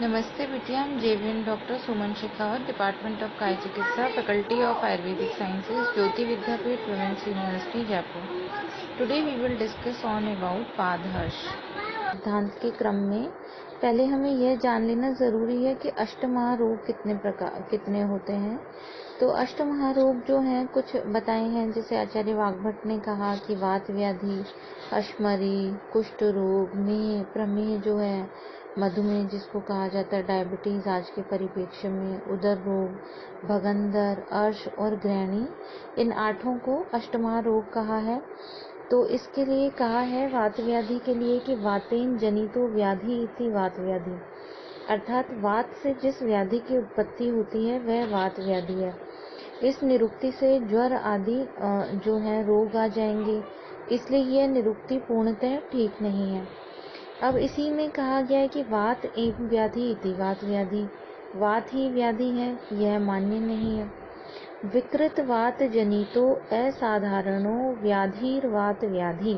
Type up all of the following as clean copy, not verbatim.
नमस्ते बिटिया, I'm JVN Dr. Suman Shekhawat, Department of Kaya Chikitsa, Faculty of Ayurvedic Sciences, Jyoti Vidyapeeth, Women's University, Jaipur. Today we will discuss on about पादहर्ष। सिद्धांत के क्रम में पहले हमें यह जान लेना जरूरी है कि अष्टमहारोग कितने होते हैं। तो अष्टमहारोग जो हैं कुछ बताए हैं, जैसे आचार्य वाग्भट ने कहा कि वात व्याधि, अश्मरी, कुष्ठ रोग, मेह, प्रमेह जो है, मधुमेह जिसको कहा जाता है डायबिटीज आज के परिप्रेक्ष्य में, उदर रोग, भगंदर, अर्श और ग्रहणी, इन 8 को अष्टमहारोग कहा है। तो इसके लिए कहा है वात व्याधि के लिए कि वातेन जनितो व्याधि इति वात व्याधि, अर्थात वात से जिस व्याधि की उत्पत्ति होती है वह वात व्याधि है। इस निरुक्ति से ज्वर आदि जो है रोग आ जाएंगे, इसलिए यह निरुक्ति पूर्णतः ठीक नहीं है। अब इसी में कहा गया है कि वात एवं व्याधि इति वात व्याधि, वात ही व्याधि है, यह मान्य नहीं है। विकृत वात जनितो असाधारणो व्याधिर्वात व्याधि,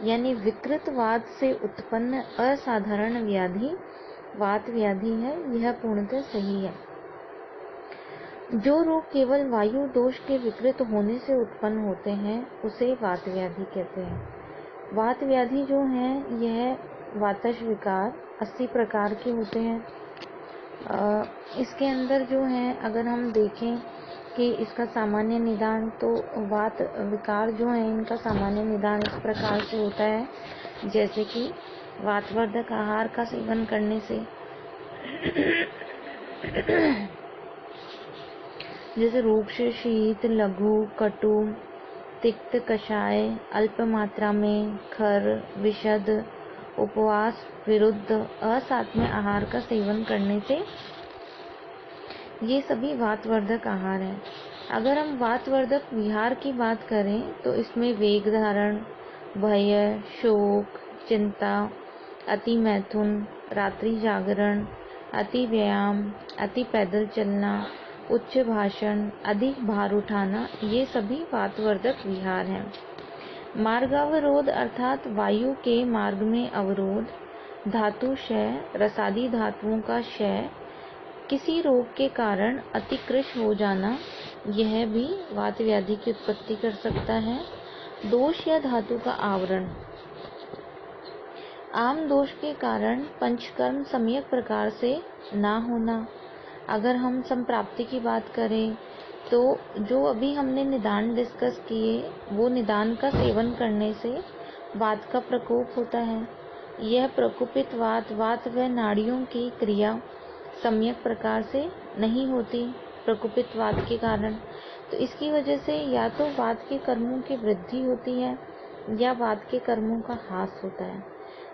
यानी विकृत वात से उत्पन्न असाधारण व्याधि वात व्याधि है, यह पूर्णतः सही है। जो रोग केवल वायु दोष के विकृत होने से उत्पन्न होते हैं उसे वात व्याधि कहते हैं। वात व्याधि जो है यह वातज विकार 80 प्रकार के होते हैं। इसके अंदर जो है अगर हम देखें कि इसका सामान्य निदान, तो वात विकार जो है इनका सामान्य निदान इस प्रकार से होता है, जैसे कि वातवर्धक आहार का सेवन करने से जैसे रूक्ष, शीत, लघु, कटु, तिक्त कषाय, अल्प मात्रा में, खर, विशद, उपवास विरुद्ध असात्म्य आहार का सेवन करने से, ये सभी वातवर्धक आहार हैं। अगर हम वातवर्धक विहार की बात करें तो इसमें वेग धारण, भय, शोक, चिंता, अति मैथुन, रात्रि जागरण, अति व्यायाम, अति पैदल चलना, उच्च भाषण, अधिक भार उठाना, ये सभी वातवर्धक विहार हैं। मार्गावरोध अर्थात वायु के मार्ग में अवरोध, धातु क्षय, रसादी धातुओं का क्षय, किसी रोग के कारण अतिकृश हो जाना, यह भी वात व्याधि की उत्पत्ति कर सकता है। दोष या धातु का आवरण, आम दोष के कारण पंचकर्म सम्यक प्रकार से ना होना। अगर हम संप्राप्ति की बात करें तो जो अभी हमने निदान डिस्कस किए, वो निदान का सेवन करने से वात का प्रकोप होता है। यह प्रकोपित वात व नाड़ियों की क्रिया सम्यक प्रकार से नहीं होती प्रकोपित वात के कारण। तो इसकी वजह से या तो वात के कर्मों की वृद्धि होती है या वात के कर्मों का ह्रास होता है।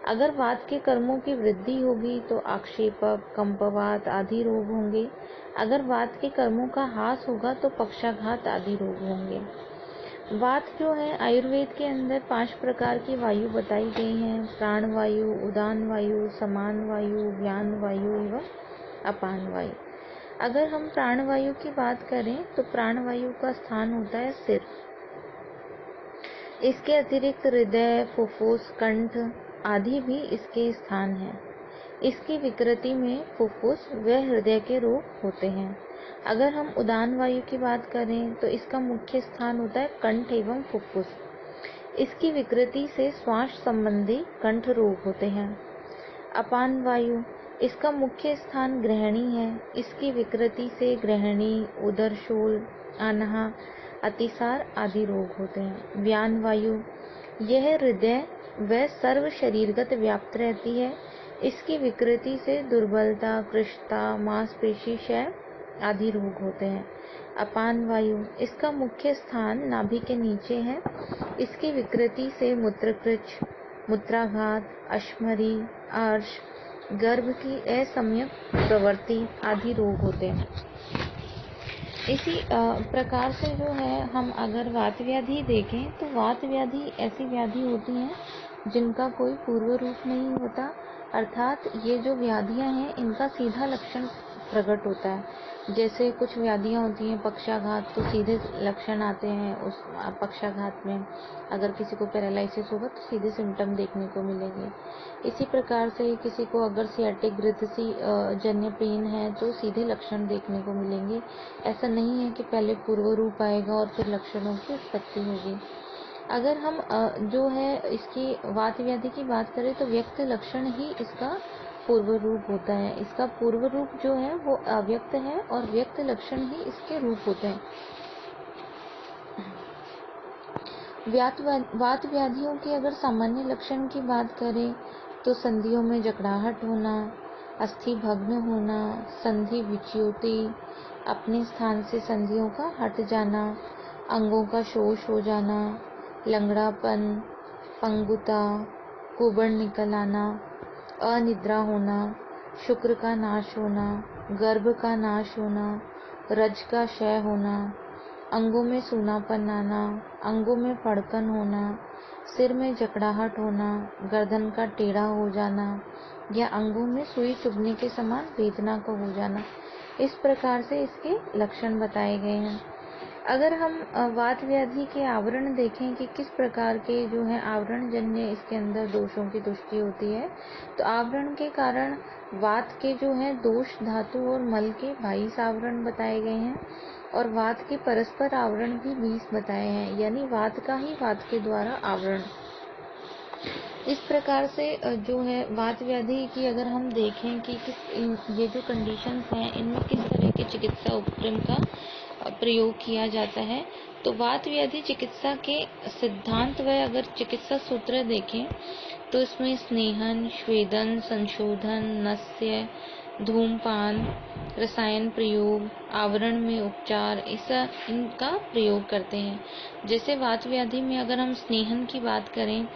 अगर वात के कर्मों की वृद्धि होगी तो आक्षेपक, कंपवात आदि रोग होंगे। अगर वात के कर्मों का ह्रास होगा तो पक्षाघात आदि रोग होंगे। वात जो है आयुर्वेद के अंदर 5 प्रकार की वायु बताई गई हैं: प्राण वायु, उदान वायु, समान वायु, व्यान वायु एवं अपान वायु। अगर हम प्राण वायु की बात करें तो प्राण वायु का स्थान होता है सिर। इसके अतिरिक्त हृदय, फुफ्फुस, कंठ आदि भी इसके स्थान हैं। इसकी विकृति में फुफ्फुस व हृदय के रोग होते हैं। अगर हम उदान वायु की बात करें तो इसका मुख्य स्थान होता है कंठ एवं फुफ्फुस। इसकी विकृति से श्वास संबंधी कंठ रोग होते हैं। अपान वायु, इसका मुख्य स्थान ग्रहणी है। इसकी विकृति से ग्रहणी, उदरशूल, अनहा, अतिसार आदि रोग होते हैं। व्यान वायु, यह हृदय व सर्व शरीरगत व्याप्त रहती है। इसकी विकृति से दुर्बलता, कृशता, मांसपेशी क्षय आदि रोग होते हैं। अपान वायु, इसका मुख्य स्थान नाभि के नीचे है। इसकी विकृति से मूत्रकृच, मूत्राघात, अश्मरी, अर्श, गर्भ की असम्यक प्रवृत्ति आदि रोग होते हैं। इसी प्रकार से जो है हम अगर वात व्याधि देखें तो वात व्याधि ऐसी व्याधि होती हैं जिनका कोई पूर्व रूप नहीं होता, अर्थात ये जो व्याधियां हैं इनका सीधा लक्षण प्रकट होता है। जैसे कुछ व्याधियाँ होती हैं पक्षाघात, तो सीधे लक्षण आते हैं उस पक्षाघात में। अगर किसी को पैरालिसिस होगा तो सीधे सिम्टम देखने को मिलेंगे। इसी प्रकार से किसी को अगर सियाटिक ग्रंथि जन्य पेन है तो सीधे लक्षण देखने को मिलेंगे। ऐसा नहीं है कि पहले पूर्व रूप आएगा और फिर लक्षणों की उत्पत्ति होगी। अगर हम जो है इसकी वात व्याधि की बात करें तो व्यक्त लक्षण ही इसका पूर्व रूप होता है। इसका पूर्व रूप जो है वो अव्यक्त है और व्यक्त लक्षण ही इसके रूप होते हैं। वात व्याधियों के अगर सामान्य लक्षण की बात करें तो संधियों में जकड़ाहट होना, अस्थि भग्न होना, संधि विच्युति, अपने स्थान से संधियों का हट जाना, अंगों का शोष हो जाना, लंगड़ापन, पंगुता, कुबड़ निकल आना, अनिद्रा होना, शुक्र का नाश होना, गर्भ का नाश होना, रज का क्षय होना, अंगों में सूनापन आना, अंगों में फड़कन होना, सिर में जकड़ाहट होना, गर्दन का टेढ़ा हो जाना या अंगों में सुई चुभने के समान वेदना का हो जाना। इस प्रकार से इसके लक्षण बताए गए हैं। अगर हम वात व्याधि के आवरण देखें कि किस प्रकार के जो है आवरण जन्य इसके अंदर दोषों की पुष्टि होती है, तो आवरण के कारण वात के जो है दोष धातु और मल के 22 आवरण बताए गए हैं और वात के परस्पर आवरण भी 20 बताए हैं, यानी वात का ही वात के द्वारा आवरण। इस प्रकार से जो है वात व्याधि की अगर हम देखें कि ये जो कंडीशंस हैं इनमें किस तरह के चिकित्सा उपक्रम का प्रयोग किया जाता है, तो वात व्याधि चिकित्सा के सिद्धांत व अगर चिकित्सा सूत्र देखें तो इसमें स्नेहन, स्वेदन, संशोधन, नस्य, धूमपान, रसायन प्रयोग, आवरण में उपचार, इनका प्रयोग करते हैं। जैसे वात व्याधि में अगर हम स्नेहन की बात करें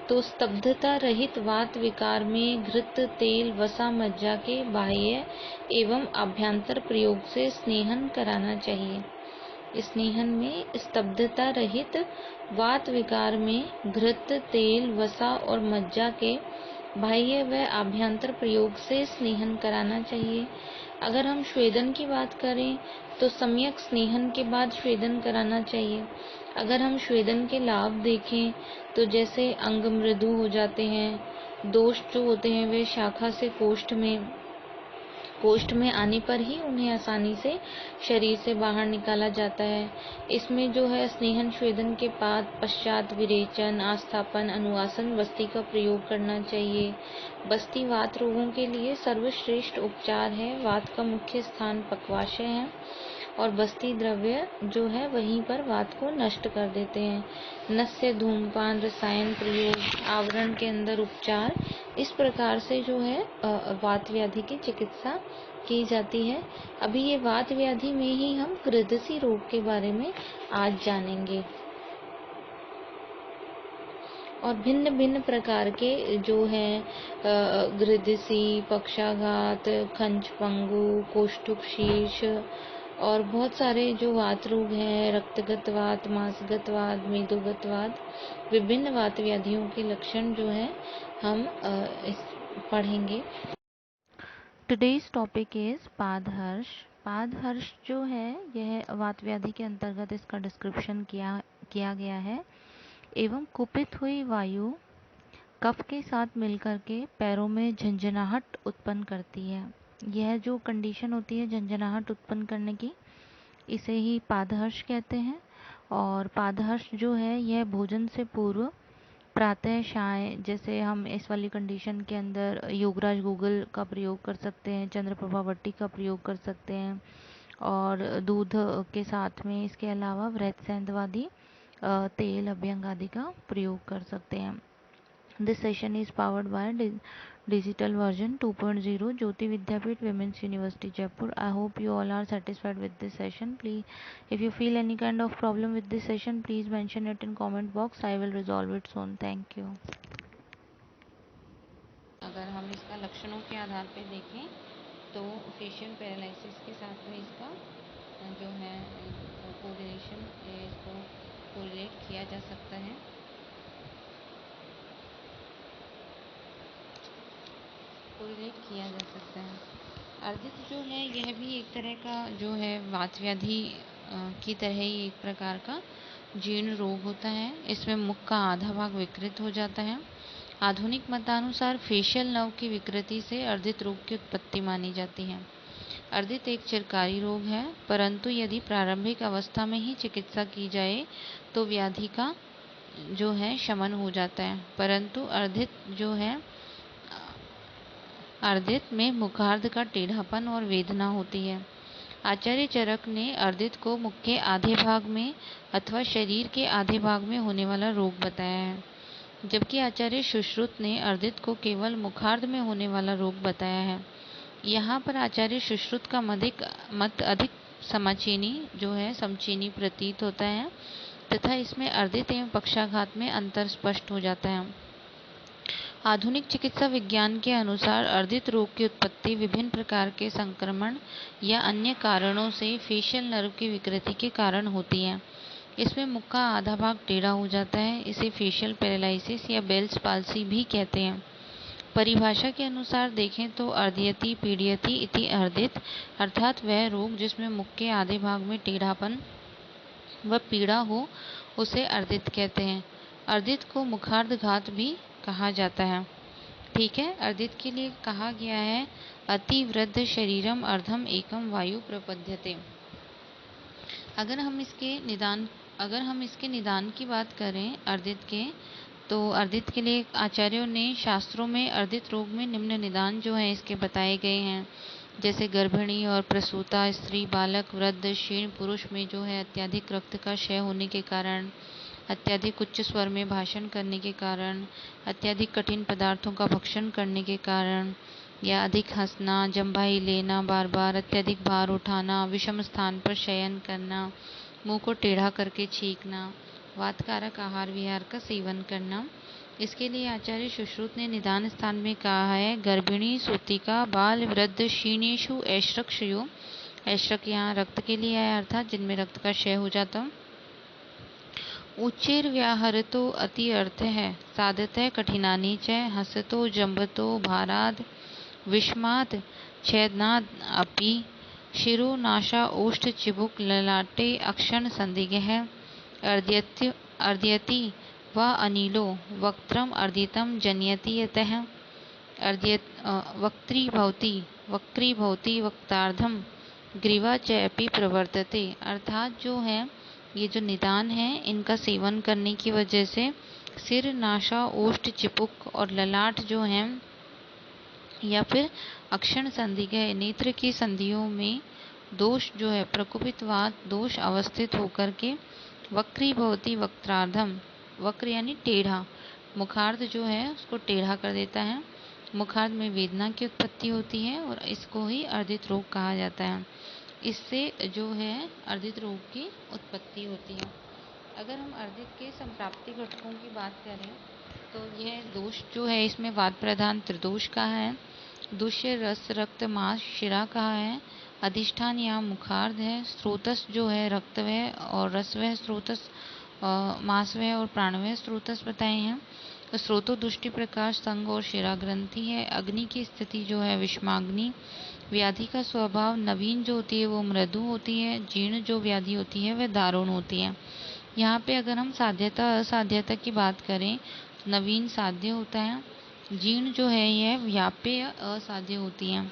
तो स्तब्धता रहित वात विकार में घृत, तेल, वसा, मज्जा के बाह्य एवं आभ्यंतर प्रयोग से स्नेहन कराना चाहिए। स्नेहन में स्तब्धता रहित वात विकार में घृत, तेल, वसा और मज्जा के बाह्य व आभ्यंतर प्रयोग से स्नेहन कराना चाहिए। अगर हम स्वेदन की बात करें तो सम्यक स्नेहन के बाद स्वेदन कराना चाहिए। अगर हम स्वेदन के लाभ देखें तो जैसे अंग मृदु हो जाते हैं, दोष जो होते हैं वे शाखा से कोष्ठ में आने पर ही उन्हें आसानी से शरीर से बाहर निकाला जाता है। इसमें जो है स्नेहन स्वेदन के पश्चात विरेचन, आस्थापन, अनुवासन बस्ती का प्रयोग करना चाहिए। बस्ती वात रोगों के लिए सर्वश्रेष्ठ उपचार है। वात का मुख्य स्थान पक्वाशय है और बस्ती द्रव्य जो है वहीं पर वात को नष्ट कर देते हैं। नस्य, धूमपान, रसायन प्रयोग, आवरण के अंदर उपचार, इस प्रकार से जो है वात व्याधि की चिकित्सा की जाती है। अभी ये वात व्याधि में ही हम ग्रदसी रोग के बारे में आज जानेंगे और भिन्न भिन्न प्रकार के जो है ग्रदसी, पक्षाघात, खंच पंगु, कोष्ठुक शीर्ष और बहुत सारे जो वात रोग हैं, रक्तगत वात, मांसगत वात, मेदोगत वात, विभिन्न वात व्याधियों के लक्षण जो है हम पढ़ेंगे। टुडेज टॉपिक इज पादहर्ष। पादहर्ष जो है यह वात व्याधि के अंतर्गत इसका डिस्क्रिप्शन किया गया है। एवं कुपित हुई वायु कफ के साथ मिलकर के पैरों में झंझनाहट उत्पन्न करती है। यह जो कंडीशन होती है झंझनाहट उत्पन्न करने की, इसे ही पादहर्ष कहते हैं। और पादहर्ष जो है यह भोजन से पूर्व प्रातः साय, जैसे हम इस वाली कंडीशन के अंदर योगराज गूगल का प्रयोग कर सकते हैं, चंद्रप्रभा वट्टी का प्रयोग कर सकते हैं और दूध के साथ में इसके अलावा व्रत सेंधवादी तेल, अभ्यंग आदि का प्रयोग कर सकते हैं। This session is powered by digital version 2.0 Jyoti Vidyapeeth women's university Jaipur. I hope you all are satisfied with this session. Please, if you feel any kind of problem with this session, please mention it in comment box. I will resolve it soon. Thank you. अगर हम इसका लक्षणों के आधार पर देखें तो facial paralysis के साथ में इसका जो है कोरिलेशन, इसको कोरिलेट किया जा सकता है। अर्दित जो है यह भी एक तरह का जो है वात व्याधि की तरह ही एक प्रकार का जीर्ण रोग होता है। इसमें मुख का आधा भाग विकृत हो जाता है। आधुनिक मतानुसार फेशियल नर्व की विकृति से अर्दित रोग की उत्पत्ति मानी जाती है। अर्दित एक चिरकारी रोग है, परंतु यदि प्रारंभिक अवस्था में ही चिकित्सा की जाए तो व्याधि का जो है शमन हो जाता है। परंतु अर्दित में मुखार्ध का टेढ़ापन और वेदना होती है। आचार्य चरक ने अर्दित को मुख के आधे भाग में अथवा शरीर के आधे भाग में होने वाला रोग बताया है, जबकि आचार्य सुश्रुत ने अर्दित को केवल मुखार्ध में होने वाला रोग बताया है। यहाँ पर आचार्य सुश्रुत का मत अधिक समचीनी प्रतीत होता है तथा इसमें अर्दित एवं पक्षाघात में अंतर स्पष्ट हो जाता है। आधुनिक चिकित्सा विज्ञान के अनुसार अर्दित रोग की उत्पत्ति विभिन्न प्रकार के संक्रमण या अन्य कारणों से फेशियल नर्व की विकृति के कारण होती है। इसमें मुख का आधा भाग टेढ़ा हो जाता है। इसे फेशियल पैरालिसिस या बेल्स पाल्सी भी कहते हैं। परिभाषा के अनुसार देखें तो अर्दयति पीड़यति इति अर्दित अर्थात वह रोग जिसमें मुख के आधे भाग में टेढ़ापन व पीड़ा हो उसे अर्दित कहते हैं। अर्दित को मुखार्ध घात भी कहा जाता है। ठीक है, अर्दित के लिए कहा गया है अतिवृद्ध शरीरम अर्धम एकम वायु प्रपद्यते। अगर हम इसके निदान की बात करें अर्दित के, तो अर्दित के लिए आचार्यों ने शास्त्रों में अर्दित रोग में निम्न निदान जो है इसके बताए गए हैं, जैसे गर्भिणी और प्रसूता स्त्री, बालक, वृद्ध, शीर्ण पुरुष में जो है अत्यधिक रक्त का क्षय होने के कारण, अत्यधिक उच्च स्वर में भाषण करने के कारण, अत्यधिक कठिन पदार्थों का भक्षण करने के कारण, या अधिक हंसना, जम्भाई लेना बार बार, अत्यधिक भार उठाना, विषम स्थान पर शयन करना, मुंह को टेढ़ा करके छींकना, वातकारक आहार विहार का सेवन करना। इसके लिए आचार्य सुश्रुत ने निदान स्थान में कहा है गर्भिणी, सूतिका, बाल, वृद्ध, क्षीणेषु ऐश्रक्षयो। ऐश्रक यहाँ रक्त के लिए आया, अर्थात जिनमें रक्त का क्षय हो जाता। उच्चैर व्याहरतो अति अर्थ है साधत कठिनानी च हसतो जम्बतो भाराद विषमाद छेदनाद अपि शिरो नाशा ओष्ठ चिबुक ललाटे अक्षण संदिग्ध है अर्दयति व अनिलो वक्त्रम अर्दितम जनयति यतः वक्रीभवति वक्तार्धम ग्रीवा च अपि प्रवर्तते। अर्थात जो है ये जो निदान है इनका सेवन करने की वजह से सिर, नासा, ओष्ठ, चिपुक और ललाट जो हैं या फिर अक्षण संधि के नेत्र की संधियों में दोष जो है प्रकोपितवाद दोष अवस्थित होकर के वक्रीभवति वक्त्रार्धम, वक्र यानी टेढ़ा, मुखार्ध जो है उसको टेढ़ा कर देता है। मुखार्ध में वेदना की उत्पत्ति होती है और इसको ही अर्दित रोग कहा जाता है। इससे जो है अर्दित रोग की उत्पत्ति होती है। अगर हम अर्दित के संप्राप्ति घटकों की बात करें तो यह दोष जो है इसमें वात प्रधान त्रिदोष कहा है, दुष्य रस रक्त मांस शिरा कहा है, अधिष्ठान या मुखार्ध है, स्रोतस जो है रक्तवय और रसवय स्रोतस, मांसवय और प्राणवय स्रोतस बताए हैं। स्रोतो दुष्टि प्रकाश संग और शिरा ग्रंथि है। अग्नि की स्थिति जो है विषमाग्नि। व्याधि का स्वभाव नवीन जो होती है वो मृदु होती है, जीर्ण जो व्याधि होती है वह दारुण होती है। यहाँ पे अगर हम साध्यता असाध्यता की बात करें तो नवीन साध्य होता है, जीर्ण जो है यह व्याप्य असाध्य होती है।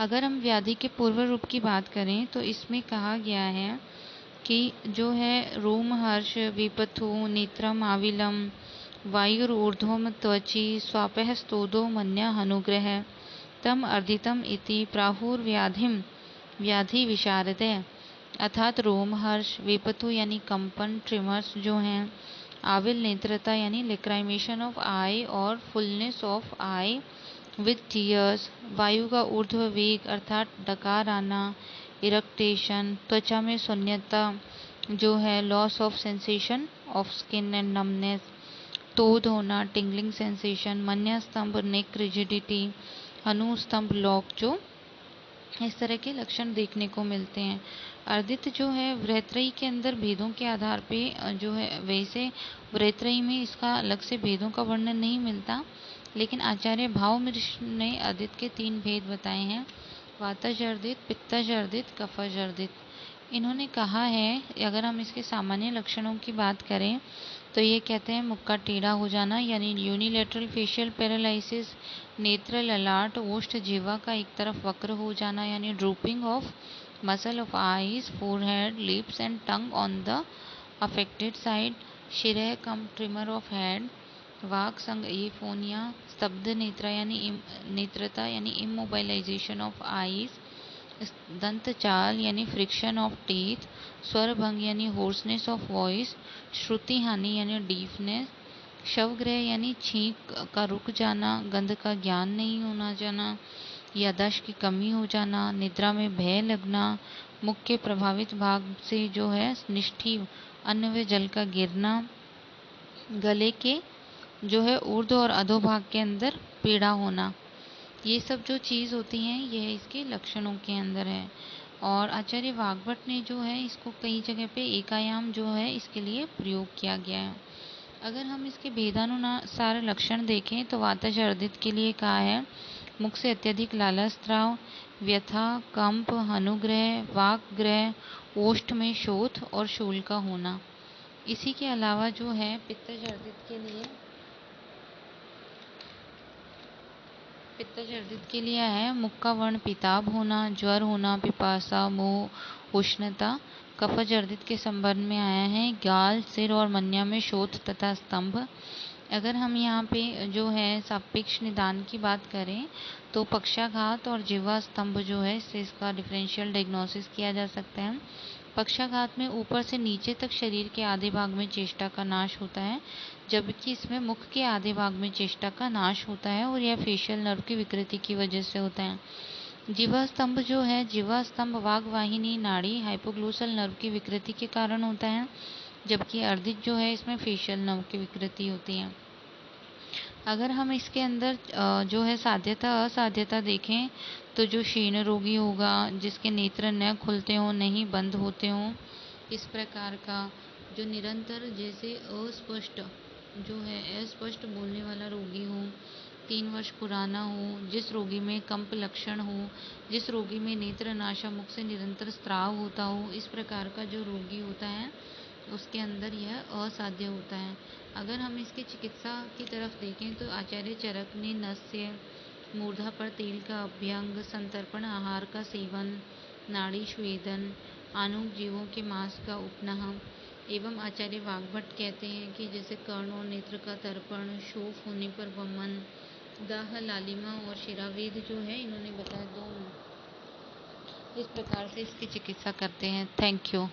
अगर हम व्याधि के पूर्व रूप की बात करें तो इसमें कहा गया है कि जो है रोमहर्ष, विपथु, नेत्रम आविलम, वायुर्ऊर्ध्वम त्वचि, स्वापः स्तोदो मन्या अनुग्रह तम अर्दितम इति प्राहुर्व्याधिम व्याधि विशारदय। अर्थात रोमहर्ष, विपथु यानी कंपन ट्रिमर्स जो हैं, आविल नेत्रता यानी लिक्राइमेशन ऑफ आई और fullness of I with tears, वायु का ऊर्ध्व वेग अर्थात डकार आना, इरेक्टेशन, त्वचा में शून्यता जो है loss of sensation of skin and numbness, Tod होना टिंगलिंग सेंसेशन, मन्या स्तंभ नेक रिजिडिटी, अनुस्तंभ लॉक, जो इस तरह के लक्षण देखने को मिलते हैं। अर्दित जो है वृत्रयी के अंदर भेदों के आधार पे जो है, वैसे वृत्रयी में इसका अलग से भेदों का वर्णन नहीं मिलता, लेकिन आचार्य भावमिश्र ने अदित के 3 भेद बताए हैं, वातजर्दित, पित्तजर्दित, कफजर्दित। इन्होंने कहा है, अगर हम इसके सामान्य लक्षणों की बात करें तो ये कहते हैं मुख का टेढ़ा हो जाना यानी यूनिलेटरल फेशियल पैरालिसिस, नेत्र, ललाट, ओष्ठ, जिह्वा का एक तरफ वक्र हो जाना यानी drooping of muscle of eyes, forehead, lips and tongue on the affected side, शिरह कम ट्रिमर ऑफ हेड, वाक संग एफोनिया, स्तब्ध नेत्रता यानी इमोबाइलाइजेशन ऑफ आईज, दंत चाल यानी फ्रिक्शन ऑफ टीथ, स्वर भंग यानी होर्सनेस ऑफ वॉइस, श्रुति हानि यानी डीफनेस, शवग्रह यानी छींक का रुक जाना, गंध का ज्ञान नहीं होना जाना, याददाश्त की कमी हो जाना, निद्रा में भय लगना, मुख के प्रभावित भाग से जो है निष्ठीव अन्न व जल का गिरना, गले के जो है ऊर्ध्व और अधोभाग के अंदर पीड़ा होना। ये सब जो चीज़ होती हैं यह इसके लक्षणों के अंदर है। और आचार्य वाग्भट ने जो है इसको कई जगह पे एकायाम जो है इसके लिए प्रयोग किया गया है। अगर हम इसके भेदानुसार लक्षण देखें तो वातजर्दित के लिए कहा है मुख से अत्यधिक लाला स्राव, व्यथा, कंप, अनुग्रह, वाकग्रह, ओष्ठ में शोथ और शूल का होना। इसी के अलावा जो है पित्तजर्दित के लिए है मुख का वर्ण पीताभ होना, ज्वर होना, पिपासा, मोह, उष्णता। कफजर्दित के संबंध में आया है गाल, सिर और मन्या में शोथ तथा स्तंभ। अगर हम यहाँ पे जो है सापेक्ष निदान की बात करें तो पक्षाघात और जिह्वा स्तंभ जो है इससे इसका डिफरेंशियल डायग्नोसिस किया जा सकता है। पक्षाघात में ऊपर से नीचे तक शरीर के आधे भाग में चेष्टा का नाश होता है, जबकि इसमें मुख के आधे भाग में चेष्टा का नाश होता है और यह फेशियल नर्व की विकृति की वजह से होता है। जिह्वा स्तंभ जो है, जिह्वा स्तंभ वाग्वाहिनी नाड़ी हाइपोग्लोसल नर्व की विकृति के कारण होता है, जबकि अर्दित जो है इसमें फेशियल नर्व की विकृति होती है। अगर हम इसके अंदर जो है साध्यता असाध्यता देखें तो जो क्षीण रोगी होगा, जिसके नेत्र न खुलते हों, नहीं बंद होते हों, इस प्रकार का जो निरंतर जैसे अस्पष्ट बोलने वाला रोगी हो, 3 वर्ष पुराना हो, जिस रोगी में कंप लक्षण हो, जिस रोगी में नेत्र नाशा मुख से निरंतर स्राव होता हो, इस प्रकार का जो रोगी होता है उसके अंदर यह असाध्य होता है। अगर हम इसके चिकित्सा की तरफ देखें तो आचार्य चरक ने नस्य, मूर्धा पर तेल का अभ्यंग, संतर्पण आहार का सेवन, नाड़ी स्वेदन, आनुक जीवों के मांस का उपनह एवं आचार्य वाग्भट कहते हैं कि जैसे कर्ण और नेत्र का तर्पण, शोफ होने पर वमन, दाह, लालिमा और शिरावेद जो है इन्होंने बताया दोनों इस प्रकार से इसकी चिकित्सा करते हैं। Thank you.